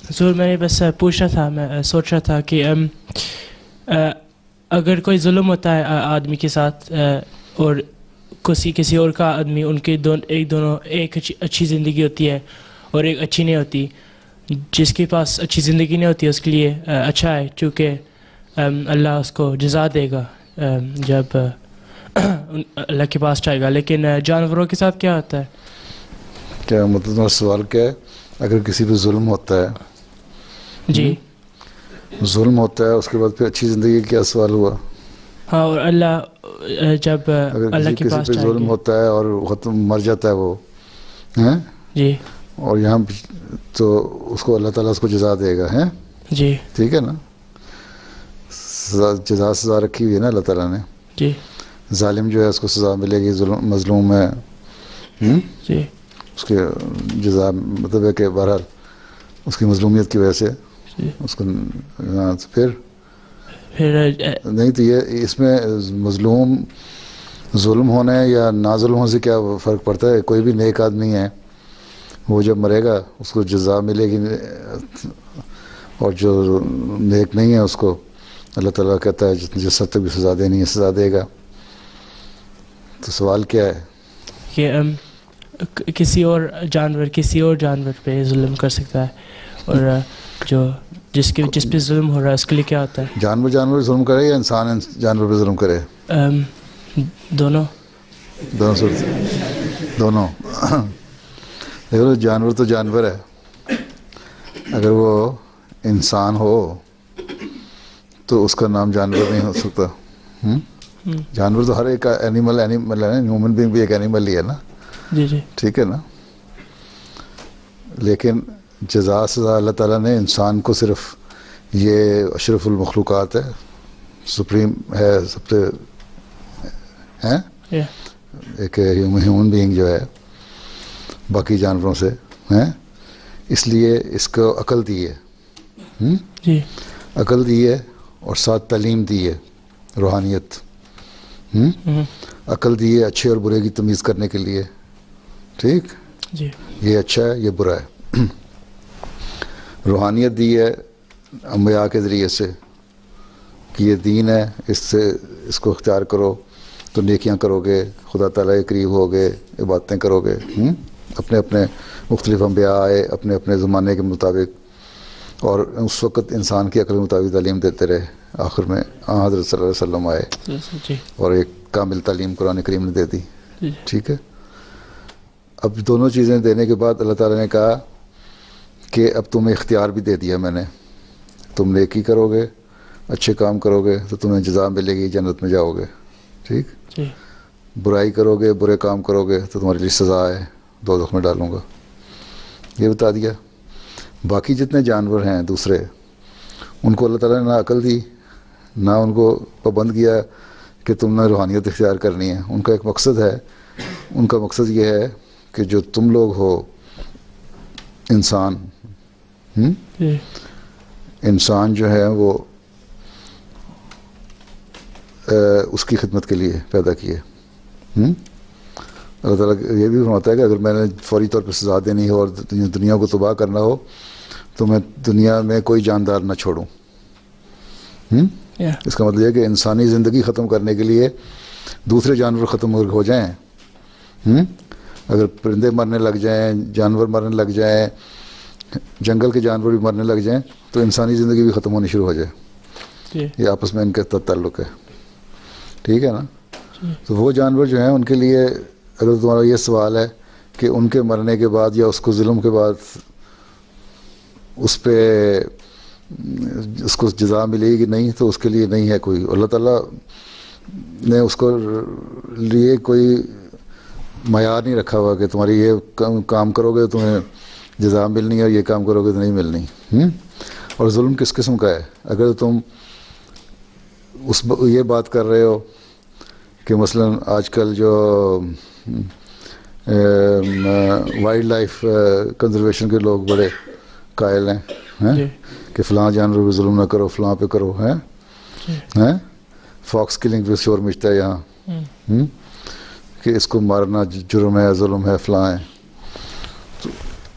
حضور میں نے بس پوچھنا تھا, میں سوچ رہا تھا کہ اگر کوئی ظلم ہوتا ہے آدمی کے ساتھ اور کسی اور کا آدمی, ان کے دونوں ایک اچھی زندگی ہوتی ہے اور ایک اچھی نہیں ہوتی, جس کے پاس اچھی زندگی نہیں ہوتی اس کے لیے اچھا ہے چونکہ اللہ اس کو جزا دے گا جب اللہ کے پاس جائے گا. لیکن جانوروں کے ساتھ کیا ہوتا ہے؟ کیا مطلب سوال کیا ہے؟ اگر کسی پہ ظلم ہوتا ہے, جی ظلم ہوتا ہے, اس کے بعد پھر اچھی زندگی کیا سوال ہوا؟ ہاں, اور اللہ جب اللہ کے کسی پاس پہ جائیں ظلم گے ہوتا ہے اور ختم مر جاتا ہے وہ ہیں, جی اور یہاں تو اس کو اللہ تعالیٰ اس کو جزا دے گا, ہیں جی ٹھیک ہے نا. جزا سزا رکھی ہوئی ہے نا اللہ تعالیٰ نے. جی ظالم جو ہے اس کو سزا ملے گی, مظلوم ہے جی اس کے جزا مطلب ہے کہ بہرحال اس کی مظلومیت کی وجہ سے اس کو پھر نہیں تو یہ اس میں مظلوم ظلم ہونے یا نا ظلم ہونے سے کیا فرق پڑتا ہے؟ کوئی بھی نیک آدمی ہے وہ جب مرے گا اس کو جزا ملے گی, اور جو نیک نہیں ہے اس کو اللہ تعالیٰ کہتا ہے جس حد تک بھی سزا دینی ہے سزا دے گا. تو سوال کیا ہے کہ کسی اور جانور پہ ظلم کر سکتا ہے, اور جس پہ ظلم ہو رہا ہے اس کے لیے کیا ہوتا ہے؟ جانور ظلم کرے یا انسان جانور پہ ظلم کرے؟ دونوں دیکھو جانور تو جانور ہے, اگر وہ انسان ہو تو اس کا نام جانور نہیں ہو سکتا. جانور تو ہر ایک اینیمل ہے, ہیومن بینگ بھی ایک اینیمل ہی ہے نا. جی جی ٹھیک ہے نا. لیکن جزا سزا اللہ تعالیٰ نے انسان کو صرف, یہ اشرف المخلوقات ہے, سپریم ہے, سب سے ہیں ایک ہیومن بینگ جو ہے باقی جانوروں سے ہیں, اس لیے اس کو عقل دی ہے, جی عقل دی ہے اور ساتھ تعلیم دی ہے, روحانیت, عقل دی ہے اچھے اور برے کی تمیز کرنے کے لیے. ٹھیک, جی یہ اچھا ہے یہ برا ہے. روحانیت دی ہے انبیاء کے ذریعے سے کہ یہ دین ہے, اس کو اختیار کرو تو نیکیاں کرو گے, خدا تعالیٰ کے قریب ہوگے, عبادتیں کرو گے. اپنے اپنے مختلف انبیاء آئے اپنے اپنے زمانے کے مطابق, اور اس وقت انسان کی عقل کے مطابق تعلیم دیتے رہے. آخر میں حضرت صلی اللہ علیہ وسلم آئے اور ایک کامل تعلیم قرآن کریم نے دے دی. ٹھیک ہے. اب دونوں چیزیں دینے کے بعد اللہ تعالیٰ نے کہا کہ اب تمہیں اختیار بھی دے دیا میں نے, تم نیکی کرو گے, اچھے کام کرو گے تو تمہیں جزا ملے گی, جنت میں جاؤ گے. ٹھیک, برائی کرو گے, برے کام کرو گے تو تمہارے لیے سزا ہے, دوزخ میں ڈالوں گا. یہ بتا دیا. باقی جتنے جانور ہیں دوسرے, ان کو اللہ تعالیٰ نے نہ عقل دی نہ ان کو پابند کیا کہ تم نے روحانیت اختیار کرنی ہے. ان کا ایک مقصد ہے, ان کا مقصد یہ ہے کہ جو تم لوگ ہو انسان, انسان جو ہے وہ اس کی خدمت کے لیے پیدا کیے. اللہ تعالیٰ یہ بھی فرماتا ہے کہ اگر میں نے فوری طور پہ سزا دینی ہو اور دنیا کو تباہ کرنا ہو تو میں دنیا میں کوئی جاندار نہ چھوڑوں. اس کا مطلب یہ ہے کہ انسانی زندگی ختم کرنے کے لیے دوسرے جانور ختم ہو جائیں, اگر پرندے مرنے لگ جائیں, جانور مرنے لگ جائیں, جنگل کے جانور بھی مرنے لگ جائیں تو انسانی زندگی بھی ختم ہونی شروع ہو جائے. یہ آپس میں ان کا تعلق ہے. ٹھیک ہے نا. تو وہ جانور جو ہیں ان کے لیے اگر تمہارا یہ سوال ہے کہ ان کے مرنے کے بعد یا اس کو ظلم کے بعد اس پہ اس کو جزا ملے گی نہیں, تو اس کے لیے نہیں ہے کوئی. اللہ تعالیٰ نے اس کو لیے کوئی معیار نہیں رکھا ہوا کہ تمہاری یہ کام کرو گے تو تمہیں جزا ملنی ہے اور یہ کام کرو گے تو نہیں ملنی. اور ظلم کس قسم کا ہے؟ اگر تم یہ بات کر رہے ہو کہ مثلا آج کل جو وائلڈ لائف کنزرویشن کے لوگ بڑے قائل ہیں کہ فلاں جانور پہ ظلم نہ کرو, فلاں پہ کرو, ہیں فاکس کلنگ پہ شور مچتا ہے یہاں کہ اس کو مارنا جرم ہے, ظلم ہے, فلاں ہے. تو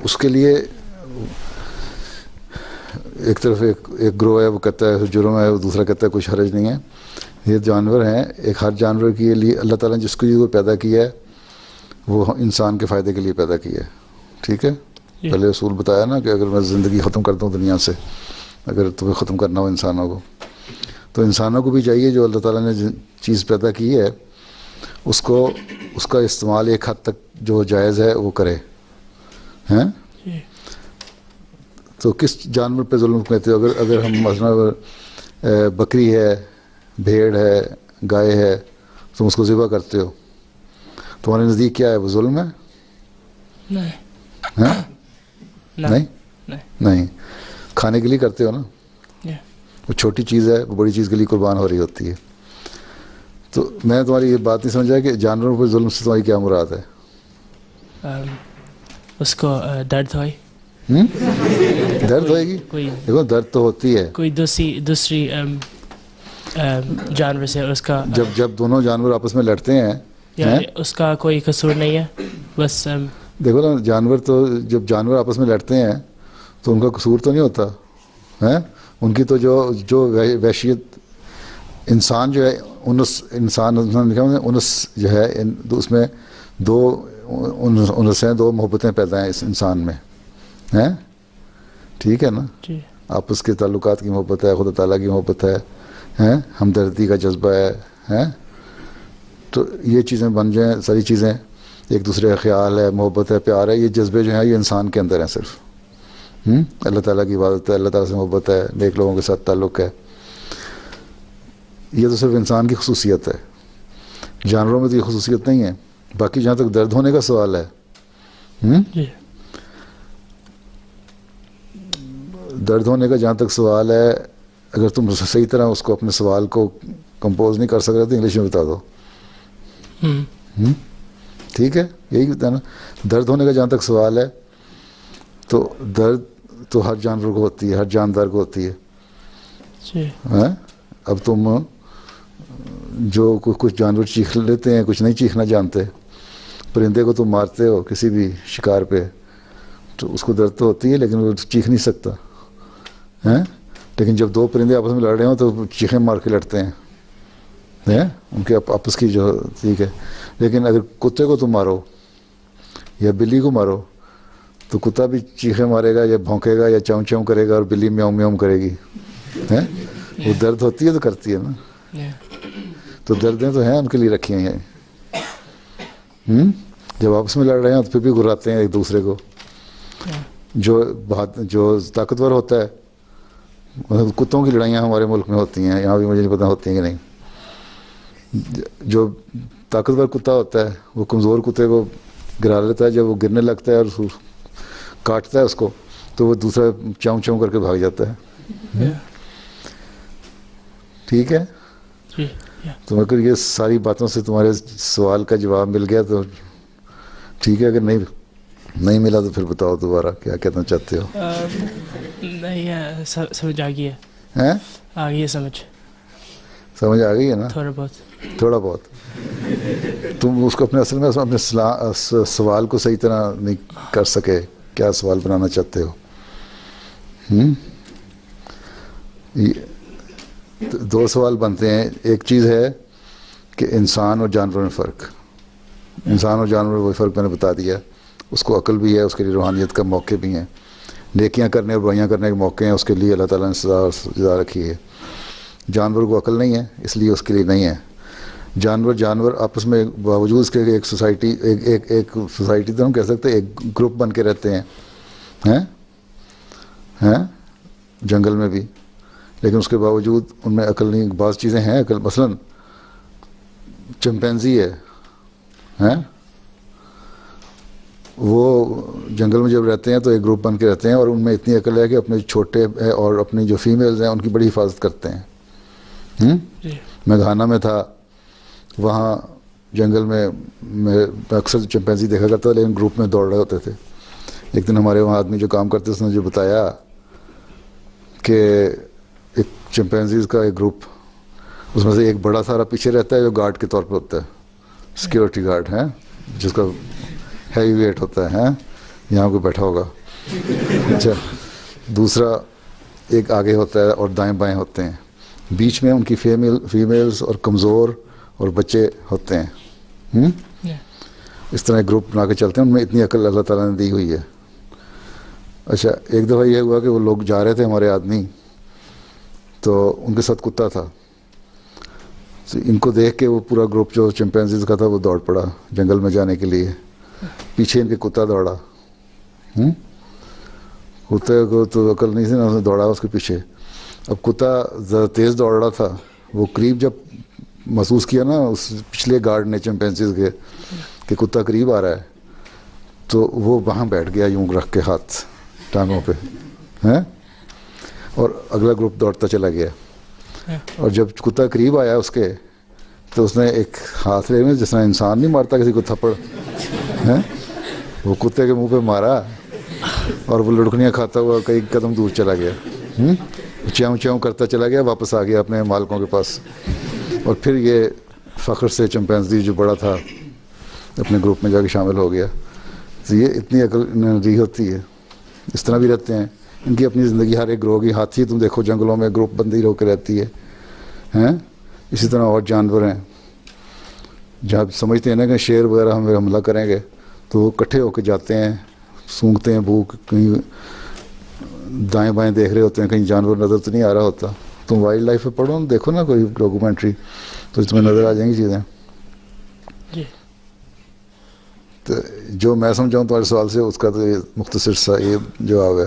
اس کے لیے ایک طرف ایک گروہ ہے وہ کہتا ہے جرم ہے, وہ دوسرا کہتا ہے کچھ حرج نہیں ہے. یہ جانور ہیں, ایک ہر جانور کے لیے اللہ تعالیٰ نے جس کو پیدا کیا ہے وہ انسان کے فائدے کے لیے پیدا کیا ہے. ٹھیک ہے, پہلے اصول بتایا نا کہ اگر میں زندگی ختم کر دوں دنیا سے, اگر تمہیں ختم کرنا ہو انسانوں کو, تو انسانوں کو بھی چاہیے جو اللہ تعالیٰ نے چیز پیدا کی ہے اس کا استعمال ایک حد تک جو جائز ہے وہ کرے ہیں. تو کس جانور پہ ظلم کہتے ہو؟ اگر ہم مثلا بکری ہے, بھیڑ ہے, گائے ہے, تم اس کو ذبح کرتے ہو, تمہارے نزدیک کیا ہے, وہ ظلم ہے؟ نہیں, کھانے کے لیے کرتے ہو نا, وہ چھوٹی چیز ہے, وہ بڑی چیز کے لیے قربان ہو رہی ہوتی ہے. تو میں تمہاری یہ بات نہیں سمجھا کہ جانوروں پر ظلم سے تمہاری کیا مراد ہے؟ اس کو درد ہوئی, درد ہوئے گی, دیکھو درد تو ہوتی ہے کوئی دوسری جانور سے, اس کا جب دونوں جانور آپس میں لڑتے ہیں یعنی اس کا کوئی قصور نہیں ہے, بس دیکھو نا جانور تو جب جانور آپس میں لڑتے ہیں تو ان کا قصور تو نہیں ہوتا ہے, ان کی تو جو وحشیت انسان جو ہے انس جو ہے اس میں دو انس ہیں, دو محبتیں پیدا ہیں اس انسان میں ہیں. ٹھیک ہے نا, آپس کے تعلقات کی محبت ہے, خدا تعالیٰ کی محبت ہے, ہمدردی کا جذبہ ہے. تو یہ چیزیں بن جائیں, ساری چیزیں, ایک دوسرے کا خیال ہے, محبت ہے, پیار ہے, یہ جذبے جو ہیں یہ انسان کے اندر ہیں صرف. اللہ تعالیٰ کی عبادت ہے, اللہ تعالیٰ سے محبت ہے, نیک لوگوں کے ساتھ تعلق ہے, یہ تو صرف انسان کی خصوصیت ہے. جانوروں میں تو یہ خصوصیت نہیں ہے. باقی جہاں تک درد ہونے کا سوال ہے, درد ہونے کا جہاں تک سوال ہے, اگر تم صحیح طرح اس کو اپنے سوال کو کمپوز نہیں کر سک رہے تو انگلش میں بتا دو. ٹھیک ہے, یہی ہوتا ہے نا. درد ہونے کا جہاں تک سوال ہے تو درد تو ہر جانور کو ہوتی ہے, ہر جاندار کو ہوتی ہے. اب تم جو کچھ جانور چیخ لیتے ہیں, کچھ نہیں چیخنا جانتے. پرندے کو تم مارتے ہو کسی بھی شکار پہ تو اس کو درد تو ہوتی ہے لیکن وہ چیخ نہیں سکتا ہے. لیکن جب دو پرندے آپس میں لڑ رہے ہوں تو چیخیں مار کے لڑتے ہیں, ان کے آپس کی جو, ٹھیک ہے. لیکن اگر کتے کو تم مارو یا بلی کو مارو تو کتا بھی چیخیں مارے گا یا بھونکے گا یا چاؤں چاؤں کرے گا, اور بلی میاؤں میاؤں کرے گی. وہ درد ہوتی ہے تو کرتی ہے نا. تو دردیں تو ہیں, ان کے لیے رکھی ہیں. جب آپس میں لڑ رہے ہیں تو پھر بھی گراتے ہیں ایک دوسرے کو. جو طاقتور ہوتا ہے, کتوں کی لڑائیاں ہمارے ملک میں ہوتی ہیں, یہاں بھی مجھے نہیں پتا ہوتی ہیں کہ نہیں. جو طاقتور کتا ہوتا ہے وہ کمزور کتے کو گرا لیتا ہے, جب وہ گرنے لگتا ہے اور کاٹتا ہے اس کو تو وہ دوسرا چاؤں چاؤں کر کے بھاگ جاتا ہے. ٹھیک ہے, تو اگر یہ ساری باتوں سے تمہارے سوال کا جواب مل گیا تو ٹھیک ہے, اگر نہیں ملا تو پھر بتاؤ دوبارہ کیا کہنا چاہتے ہو. نہیں, سمجھ آ گئی ہے, آ گئی ہے سمجھ آ گئی ہے نا, تھوڑا بہت. تم اس کو اصل میں اپنے سوال کو صحیح طرح نہیں کر سکے, کیا سوال بنانا چاہتے ہو. دو سوال بنتے ہیں. ایک چیز ہے کہ انسان اور جانور میں فرق, انسان اور جانور میں وہی فرق میں نے بتا دیا. اس کو عقل بھی ہے, اس کے لیے روحانیت کا موقع بھی ہیں, نیکیاں کرنے اور برائیاں کرنے کے موقع ہیں, اس کے لیے اللہ تعالیٰ نے سزا رکھی ہے. جانور کو عقل نہیں ہے اس لیے اس کے لیے نہیں ہے. جانور آپس میں باوجود اس کے ایک سوسائٹی تو ہم کہہ سکتے ہیں ایک گروپ بن کے رہتے ہیں جنگل میں بھی, لیکن اس کے باوجود ان میں عقل نہیں. بعض چیزیں ہیں عقل, مثلا چمپینزی ہے, وہ جنگل میں جب رہتے ہیں تو ایک گروپ بن کے رہتے ہیں, اور ان میں اتنی عقل ہے کہ اپنے چھوٹے اور اپنی جو فیمیلز ہیں ان کی بڑی حفاظت کرتے ہیں. میں گھانا میں تھا, وہاں جنگل میں اکثر چمپینزی دیکھا کرتا تھا, لیکن گروپ میں دوڑ رہے ہوتے تھے. ایک دن ہمارے وہاں آدمی جو کام کرتے اس نے جو بتایا کہ ایک چمپینزیز کا ایک گروپ, اس میں سے ایک بڑا سارا پیچھے رہتا ہے جو گارڈ کے طور پہ ہوتا ہے, سیکیورٹی گارڈ ہے, جس کا ہیوی ویٹ ہوتا ہے, یہاں کو بیٹھا ہوگا. اچھا, دوسرا ایک آگے ہوتا ہے اور دائیں بائیں ہوتے ہیں, بیچ میں ان کی فیمیلز اور کمزور اور بچے ہوتے ہیں. اس طرح گروپ بنا کے چلتے ہیں, ان میں اتنی عقل اللہ تعالیٰ نے دی ہوئی ہے. اچھا, ایک دفعہ یہ ہوا کہ وہ لوگ جا رہے تھے ہمارے آدمی, تو ان کے ساتھ کتا تھا. ان کو دیکھ کے وہ پورا گروپ جو چمپینزیز کا تھا وہ دوڑ پڑا جنگل میں جانے کے لیے. پیچھے ان کے کتا دوڑا. کتے کو تو عقل نہیں تھی نا, اس نے دوڑا اس کے پیچھے. اب کتا زیادہ تیز دوڑ رہا تھا, وہ قریب جب محسوس کیا نا اس پچھلے گارڈ نے چمپینزیز کے کہ کتا قریب آ رہا ہے, تو وہ وہاں بیٹھ گیا یوں رکھ کے ہاتھ ٹانگوں پہ, اور اگلا گروپ دوڑتا چلا گیا. اور جب کتا قریب آیا اس کے, تو اس نے ایک ہاتھ لے میں, جس طرح انسان نہیں مارتا کسی کو تھپڑ, وہ کتے کے منہ پہ مارا اور وہ لڑکیاں کھاتا ہوا کئی قدم دور چلا گیا. چیوں چیوں کرتا چلا گیا, واپس آ گیا اپنے مالکوں کے پاس. اور پھر یہ فخر سے چمپینزی جو بڑا تھا اپنے گروپ میں جا کے شامل ہو گیا. تو یہ اتنی عقل دی ہوتی ہے. اس طرح بھی رہتے ہیں, ان کی اپنی زندگی ہر ایک گروہ کی. ہاتھی تم دیکھو جنگلوں میں گروپ بندی ہو کے رہتی ہے. اسی طرح اور جانور ہیں, جہاں سمجھتے ہیں نا کہ شیر وغیرہ ہمیں حملہ کریں گے تو وہ اکٹھے ہو کے جاتے ہیں, سونگھتے ہیں بھوک, کہیں دائیں بائیں دیکھ رہے ہوتے ہیں, کہیں جانور نظر تو نہیں آ رہا ہوتا. تم وائلڈ لائف پہ پڑھو, دیکھو نا کوئی ڈاکومنٹری, تو تمہیں نظر آ جائیں گی چیزیں. تو جو میں سمجھاؤں تمہارے سوال سے اس کا تو مختصر سا یہ جواب ہے.